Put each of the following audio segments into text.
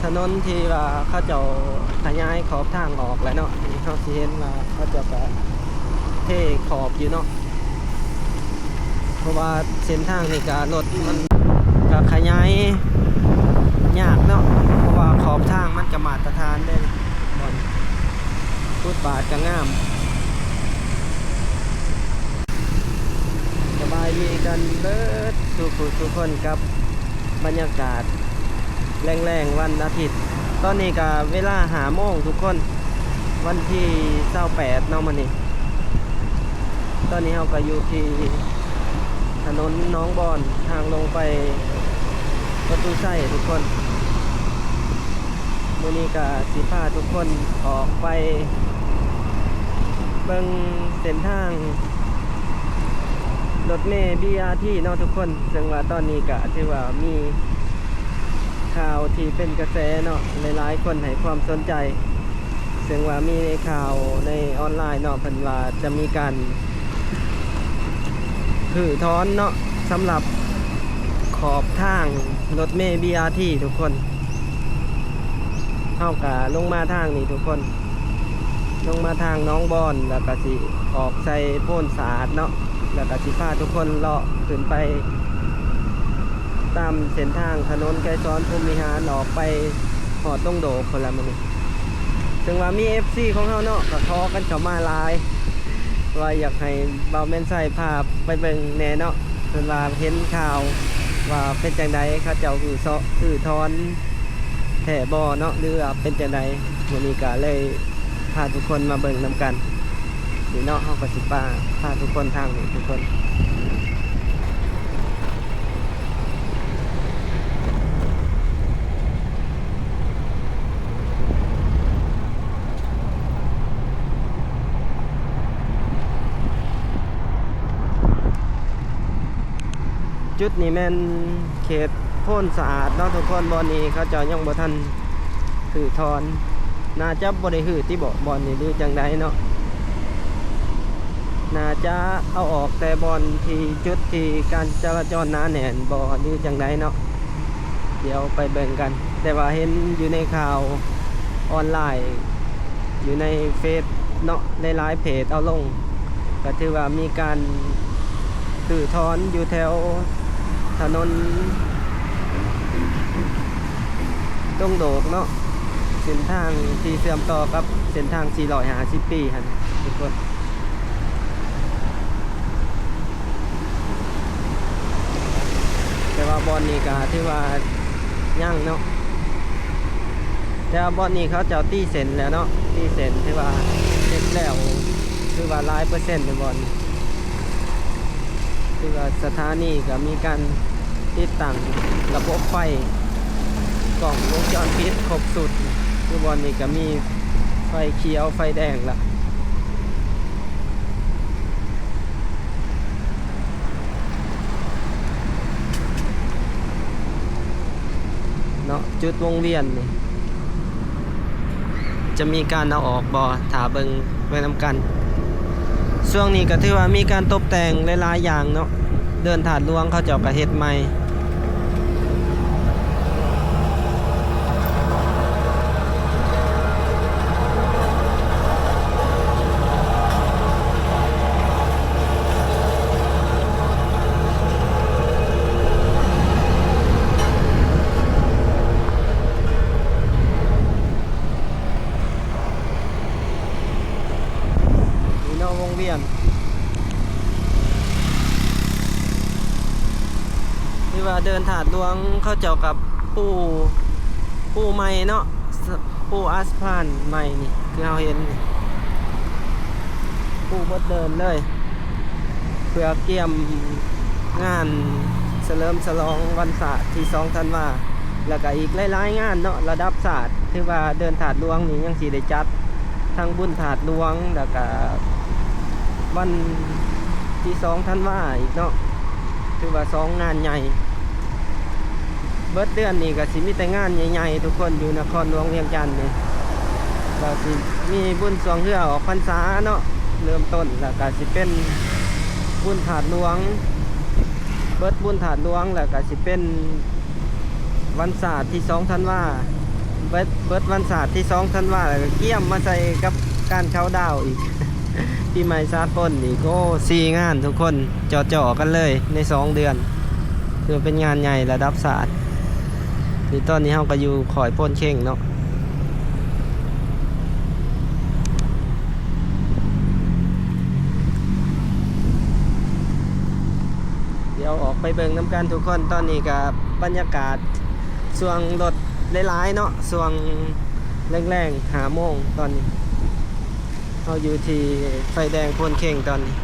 ถนนที่ว่าเขาเจ้าขยายขอบทางออกแล้วเนาะนี่เขาสิเห็นว่าเขาเจ้าก็เทขอบอยู่เนาะเพราะว่าเส้นทางนี่ก็รถมันก็ขยายยากเนาะเพราะว่าขอบทางมันก็มาตรฐานได้บ่อนฟุตบาทก็งามสบายดีกันเบิดทุกคนกับบรรยากาศแรงๆวันอาทิตย์ตอนนี้ก็เวลา5 โมงทุกคนวันที่28เนาะมื้อนี้ตอนนี้เราก็อยู่ที่ถนนหนองบอนทางลงไปประตูไส้ทุกคนมื้อนี้ก็สิพาทุกคนออกไปเบิ่งเส้นทางรถเมล์ BRT เนาะทุกคนซึ่งว่าตอนนี้ก็ถือว่ามีข่าวที่เป็นกระแสเนาะหลายๆคนให้ความสนใจซึ่งว่ามีข่าวในออนไลน์เนาะเพิ่นว่าจะมีการถือถอนเนาะสำหรับขอบทางรถเมล์ BRT ทุกคนเฮากะลงมาทางนี้ทุกคนลงมาทางน้องบอนแล้วก็สิออกใส่โพ่นสะอาดเนาะแล้วก็สิพาทุกคนเลาะขึ้นไปตามเส้นทางถนนไกรสอนภูมิหารออกไปหอดต้องโดคนละมันนี่ซึ่งว่ามี FC ของเขาเนาะก็ขอกันเข้ามาหลายว่าอยากให้เบาแม่นใส่ภาพไปเบิ่งแน่เนาะเพิ่นว่าเห็นข่าวว่าเป็นจังไดเขาเจ้าคือถอนแท้บ่เนาะหรือว่าเป็นจังไดวันนี้ก็เลยพาทุกคนมาเบิ่งนำกันนี่เนาะเฮาก็สิพาทุกคนทางนี้ทุกคนจุดนี้แม่นเขตโพ่นสะอาดเนาะทุกคนบอนนี้เขาเจ้ายังบ่ทันถือถอนน่าจะบ่ได้ถือที่บอนนี่หรือจังไดเนาะน่าจะเอาออกแต่บอนที่จุดที่การจราจรหนาแน่นบ่หรือจังไดเนาะเดี๋ยวไปเบิ่งกันแต่ว่าเห็นอยู่ในข่าวออนไลน์อยู่ในเฟซเนาะหลายๆเพจเอาลงก็ถือว่ามีการถือถอนอยู่แถวถนนต้องโดกเนาะเส้นทางที่เชื่อมต่อกับเส้นทาง450 ปีฮะทุกคนแต่ว่าบอนนี้ก็ถือว่ายั่งเนาะแต่ว่าบอนนี้เขาจะตีเส้นแล้วเนาะตีเส้นถือว่าเสร็จแล้วถือว่า100%ในบอนถือว่าสถานีก็มีการติดตั้งระบบไฟกล่องวงจรปิดครบสุดคือบอนนี้ก็มีไฟเขียวไฟแดงละเนาะจุดวงเวียนนี่จะมีการเอาออกบ่ถาเบิงไว้นำกันช่วงนี้ก็ถือว่ามีการตกแต่งหลายๆอย่างเนาะเดินถาดหลวงเขาเจ้าก็เฮ็ดใหม่วงเวียนที่ว่าเดินถาดหลวงเขาเจ้ากับปูใหม่เนาะปูอัสพานใหม่นี่คือเราเห็นปูบดเดินเลยเพื่อเกี่ยมงานเฉลิมฉลองวันศาสตร์ที่2 ธันวาแล้วก็อีกหลายๆงานเนาะระดับศาสตร์ที่ว่าเดินถาดหลวงนี่ยังสิได้จัดทั้งบุญถาดหลวงแล้วก็วันที่2 ธันวาอีกเนาะถือว่า2 งานใหญ่เบิดเดือนนี้ก็สิมีแต่งานใหญ่ๆทุกคนอยู่นครหลวงเวียงจันทน์นี่ก็สิมีบุญสวงเรือออกพรรษาเนาะเริ่มต้นแล้วก็สิเป็นบุญถาดหลวงเบิดบุญถาดหลวงแล้วก็สิเป็นวันศาสตร์ที่2 ธันวา เบิดวันศาสตร์ที่2 ธันวาคมแล้วก็เกี่ยมมาใส่กับการเข้าดาวอีก ปีใหม่สากลนี่ก็4 งานทุกคนจ่อๆกันเลยใน2 เดือนคือเป็นงานใหญ่ระดับศาสตร์ที่ตอนนี้เฮาก็อยู่ขอยพ่นเข่งเนาะเดี๋ยวออกไปเบิ่งน้ำกันทุกคนตอนนี้กับบรรยากาศช่วงรถหลายๆเนาะช่วงแรงๆ5 โมงตอนนี้เราอยู่ที่ไฟแดงพ่นเข่งตอนนี้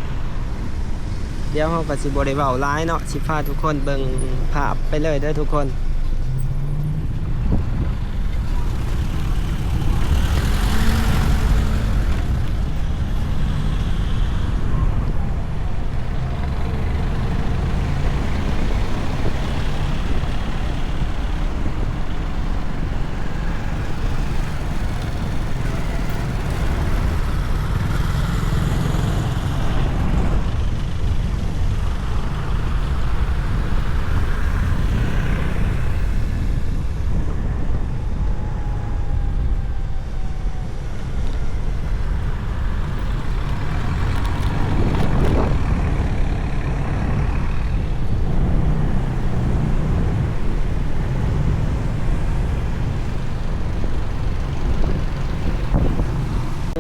เดี๋ยวเราก็สิบ่ได้เว้าหลายเนาะสิพาทุกคนเบิ่งภาพไปเลยเด้อทุกคน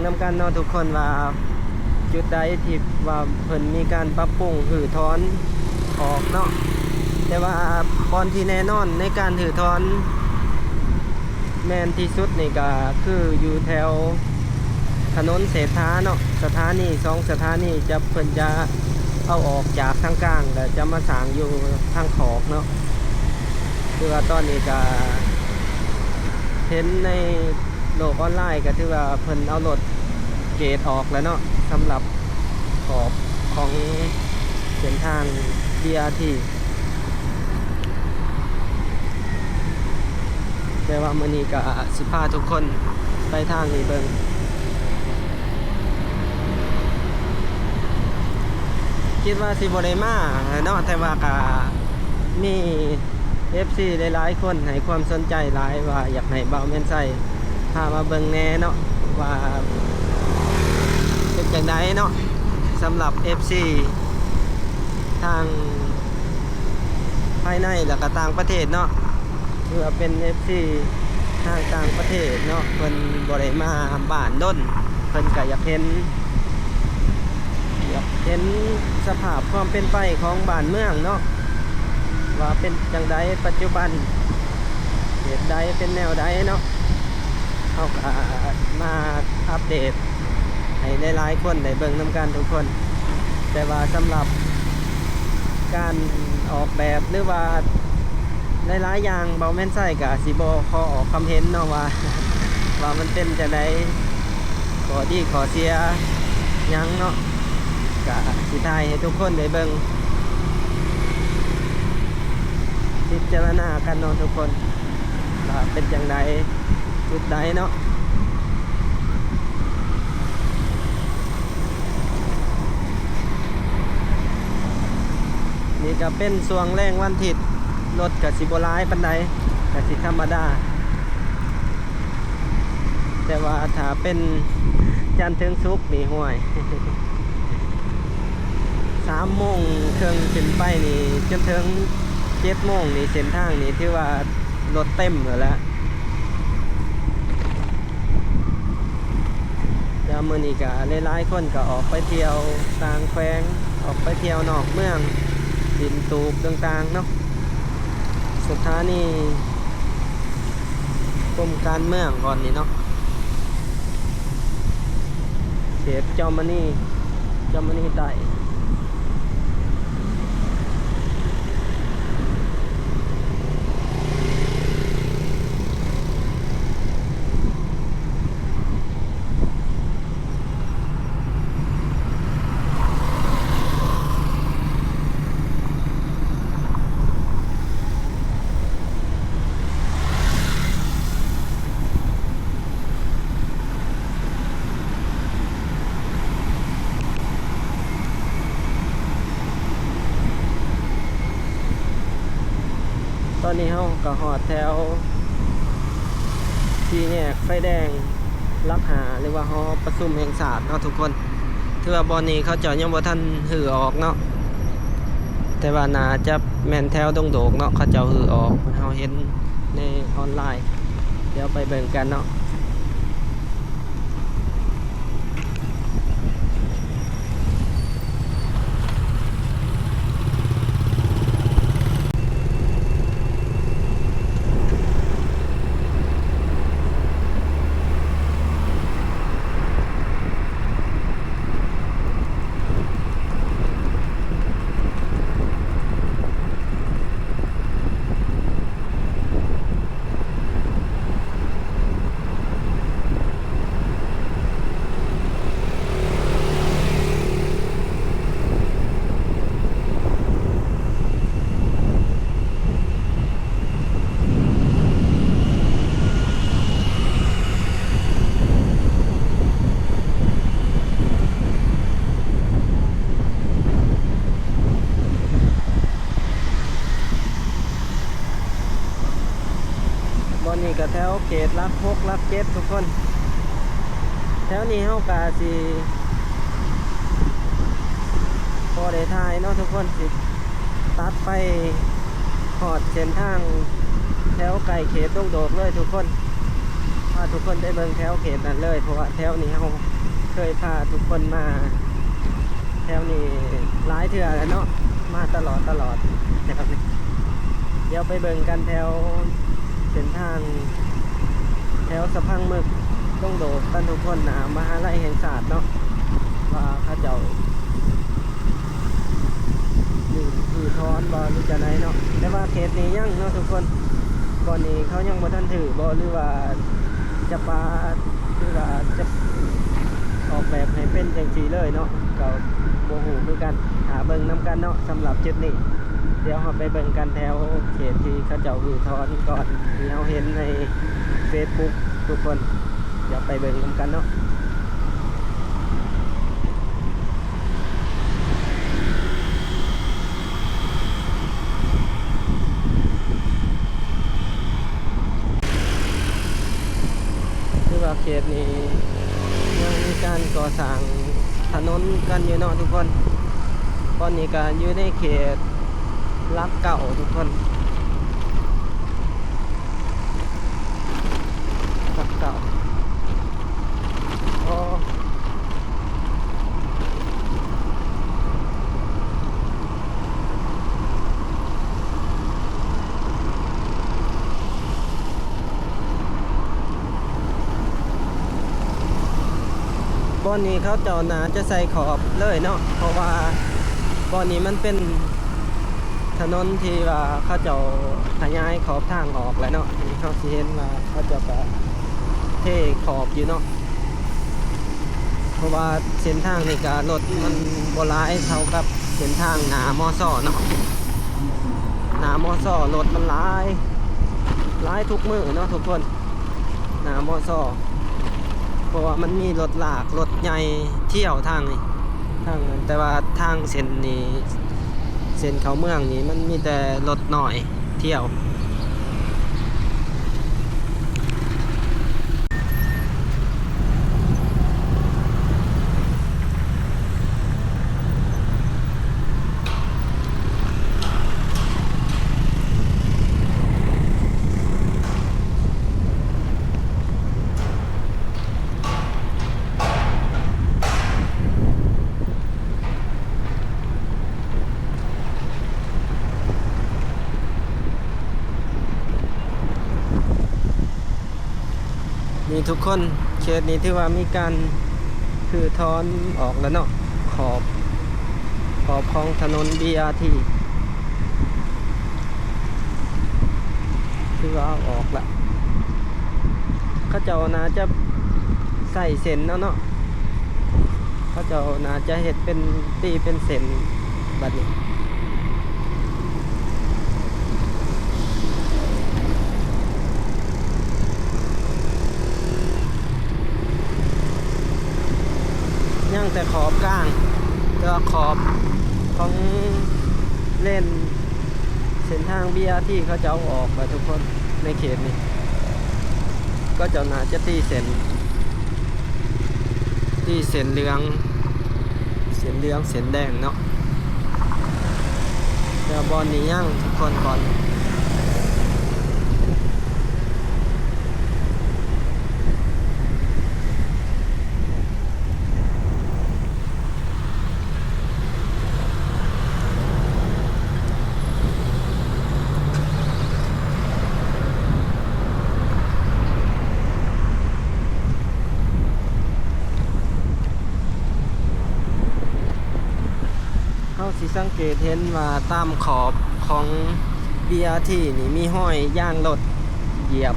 นำกันเนาะทุกคนว่าจุดใดที่ว่าเพิ่นมีการปรับปรุงหือถอนออกเนาะแต่ว่าบอนที่แน่นอนในการถือถอนแมนที่สุดนี่ก็คืออยู่แถวถนนเศรษฐาเนาะสถานี2 สถานีจะเพิ่นจะเอาออกจากทางกลางแต่จะมาสร้างอยู่ทางขอกเนาะคือว่าตอนนี้ก็เห็นในโลกออนไลน์ก็ถือว่าเพิ่นเอารถเกตออกแล้วเนาะสำหรับขอบของเส้นทาง BRT แต่ว่ามื้อนี้ก็สิพาทุกคนไปทางนี้เบิ่งคิดว่าสิบ่ได้มาเนาะแต่ว่าก็มี FC หลายๆคนให้ความสนใจหลายว่าอยากให้เบาแม่นไส้พามาเบิ่งแน่เนาะว่าเป็นจังไดเนาะสำหรับ FC ทางภายในแล้วก็ต่างประเทศเนาะเพื่อเป็น FC ทางต่างประเทศเนาะเพิ่นบ่ได้มาบ้านด้นเพิ่นก็อยากเห็นสภาพความเป็นไปของบ้านเมืองเนาะว่าเป็นจังไดปัจจุบันเหตุใดเป็นแนวใดเนาะเขาก็มาอัปเดตให้หลายๆคนได้เบิ่งนำกันทุกคนแต่ว่าสำหรับการออกแบบหรือว่าหลายๆอย่างเบาแม่นไส้กับสิบขอออกความเห็นเนาะว่า ว่ามันเป็นจังไดขอดีขอเสียยังเนาะก็สิทายให้ทุกคนได้เบิ่งพิจารณากันเนาะทุกคนว่าเป็นจังไดจุดใดเนาะนี่ก็เป็นช่วงแรงวันอาทิตย์รถกับสิบร้ายปานใดกับสิธรรมดาแต่ว่าถ้าเป็นจันทร์ถึงศุกร์นี่ห่วย 3 โมงครึ่งขึ้นไปนี่จนถึง7 โมงนี่เส้นทางนี่ถือว่ารถเต็มแล้วแล้วมื้อนี้ก็หลายๆคนก็ออกไปเที่ยวต่างแขวงออกไปเที่ยวนอกเมืองดินตูบต่างๆเนาะสถานีกรมการเมืองก่อนนี่เนาะเขตจอมณีใต้ตอนนี้เฮาก็ฮอดแถว สี่แยกไฟแดงลักหาหรือว่าหอประชุมแห่งชาติเนาะทุกคนถือว่าบอนนี้เขาเจ้ายังบ่ทันหือออกเนาะแต่ว่าน่าจะแม่นแถวดงโดกเนาะเขาเจ้าหือออกเฮาเห็นในออนไลน์เดี๋ยวไปเบิ่งกันเนาะบอนนี้ก็แถวเขตลัก6ลัก7ทุกคนแถวนี้เฮากะสิพอได้ถ่ายเนาะทุกคนสิตัดไปหอดเส้นทางแถวไก่เขตดงโดกเลยทุกคนพาทุกคนได้เบิ่งแถวเขตนั้นเลยเพราะว่าแถวนี้เฮาเคยพาทุกคนมาแถวนี้หลายเทื่อแล้วเนาะมาตลอดนะครับนี่เดี๋ยวไปเบิ่งกันแถวเส้นทางแถวสะพังมึกดงโดกกันทุกคนนะมหาลัยแห่งศาสตร์เนาะว่าเขาเจ้าอยู่ทอนบอหรือจะไหนเนาะแต่ว่าเขตนี้ยังเนาะทุกคนก่อนนี้เขายังบ่ทันถือบอหรือว่าจะปาหรือว่าจะออกแบบให้เป็นจังซี่เลยเนาะก็บ่ฮู้คือกันหาเบิ่งนํกันเนาะสำหรับจุดนี้เดี๋ยวเราไปเบิ่งกันแถวเขตที่เขาเจ้าอยู่ทอนก่อนที่เราเห็นใน Facebook ทุกคนเดี๋ยวไปเบิ่งนํกันเนาะคือว่าเขตนี้ยังมีการก่อสร้างถนนกันอยู่เนาะทุกคนตอนนี้ก็อยู่ในเขตลักเก่าทุกคนลักเก่าอ๋อบ่อนนี้เขาเจ้าหนาจะใส่ขอบเลยเนาะเพราะว่าบ่อนนี้มันเป็นถนนที่ว่าเขาเจ้าขยายขอบทางออกแล้วเนาะนี่เขาสิเห็นว่าเขาเจ้าก็เทขอบอยู่เนาะเพราะว่าเส้นทางนี่ก็รถมันบ่หลายเท่ากับเส้นทางหน้ามอซ่อเนาะหน้ามอซ่อรถมันหลายทุกมื้อเนาะทุกคนหน้ามอซ่อเพราะว่ามันมีรถลากรถใหญ่เที่ยวทางนี้ทางนั้นแต่ว่าทางเส้นนี้เส้นเขาเมืองนี้มันมีแต่รถหน่อยเที่ยวนี่ทุกคนเขตนี้ที่ว่ามีการคือทอนออกแล้วเนาะขอบของถนน BRT คือว่าเอาออกละเขาเจ้าน่าจะใส่เส้นเนาะเขาเจ้าน่าจะเฮ็ดเป็นตีเป็นเส้นแบบนี้ ย่างแต่ขอบกลางก็ขอบของเล่นเส้นทาง BRT เขาจะเอาออกไปทุกคนในเขตนี้ ก็จะน่าจะตีเส้นเหลืองเส้นแดงเนาะแต่บอลนี้ยังทุกคนก่อนเขาสิสังเกตเห็นว่าตามขอบของ BRT นี่มีห้อยย่างรถเหยียบ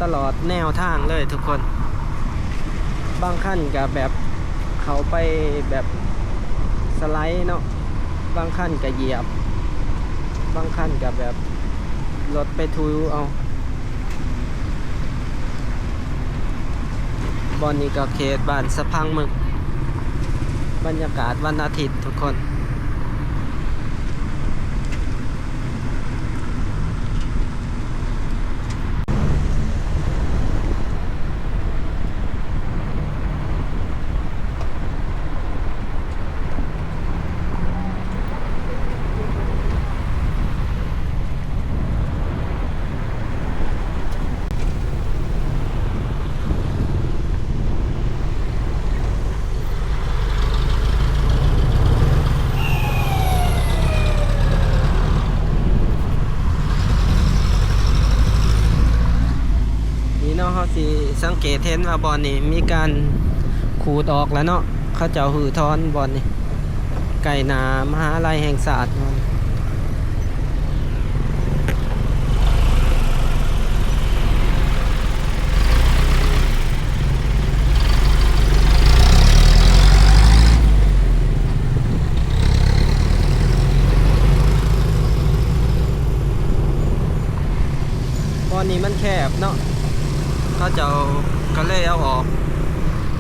ตลอดแนวทางเลยทุกคนบางขั้นกับแบบเขาไปแบบสไลด์เนาะบางขั้นกับเหยียบบางขั้นกับแบบรถไปทุยเอาบอนนี้ก็เขตบ้านสะพังมึกบรรยากาศวันอาทิตย์ทุกคนเขาสิสังเกตเห็นว่าบอลนี่มีการขูดออกแล้วเนาะเขาเจ้าหือทอนบอลนี่ไก่นามหาลัยแห่งศาสตร์บอลนี่มันแคบเนาะเขาจะก็เลยเอาออก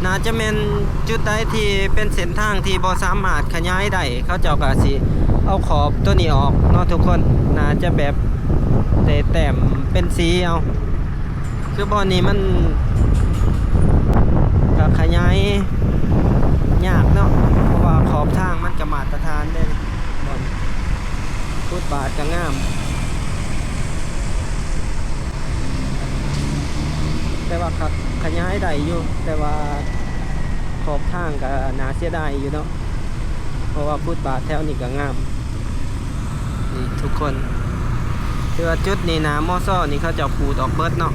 น่าจะเป็นจุดใดที่เป็นเส้นทางที่บ่สามารถขยายได้เขาเจ้าก็สิเอาขอบตัวนี้ออกเนาะทุกคนน่าจะแบบแต้มเป็นสีเอาคือบ่อนี้มันก็ขยายยากเนาะเพราะว่าขอบทางมันก็มาตรฐานได้บ่อนฟุตบาทก็งามแต่ว่าขยายได้อยู่แต่ว่าขอบทางก็น่าเสียดายอยู่เนาะเพราะว่าฟุตบาทแถวนี้ก็งามนี่ทุกคนเจอจุดนี้นะมอซ่อนี่เขาจะขูดออกเบิดเนาะ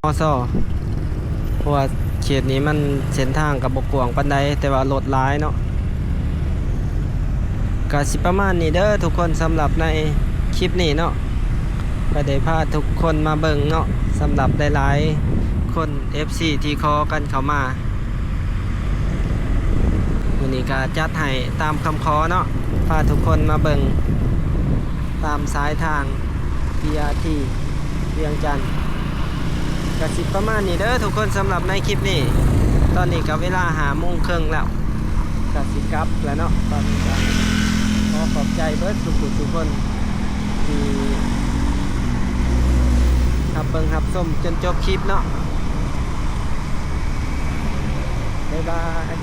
มอซ่อเพราะว่าเขตนี้มันเส้นทางกับบกกวางปันใดแต่ว่ารถร้ายเนาะก็สิประมาณนี้เด้อทุกคนสำหรับในคลิปนี้เนาะก็ได้พาทุกคนมาเบิ่งเนาะสำหรับหลายๆคน FC ที่ขอกันเข้ามาวันนี้ก็จัดให้ตามคำขอเนาะพาทุกคนมาเบิ่งตามสายทาง BRT เวียงจันทน์ก็สิประมาณนี้เด้อทุกคนสำหรับในคลิปนี้ตอนนี้ก็เวลา5:30แล้วก็สิกลับแล้วเนาะตอนนี้ก็ขอขอบใจเบิดทุกคนที่ เบิ่งรับชมจนจบคลิปเนาะบ๊ายบาย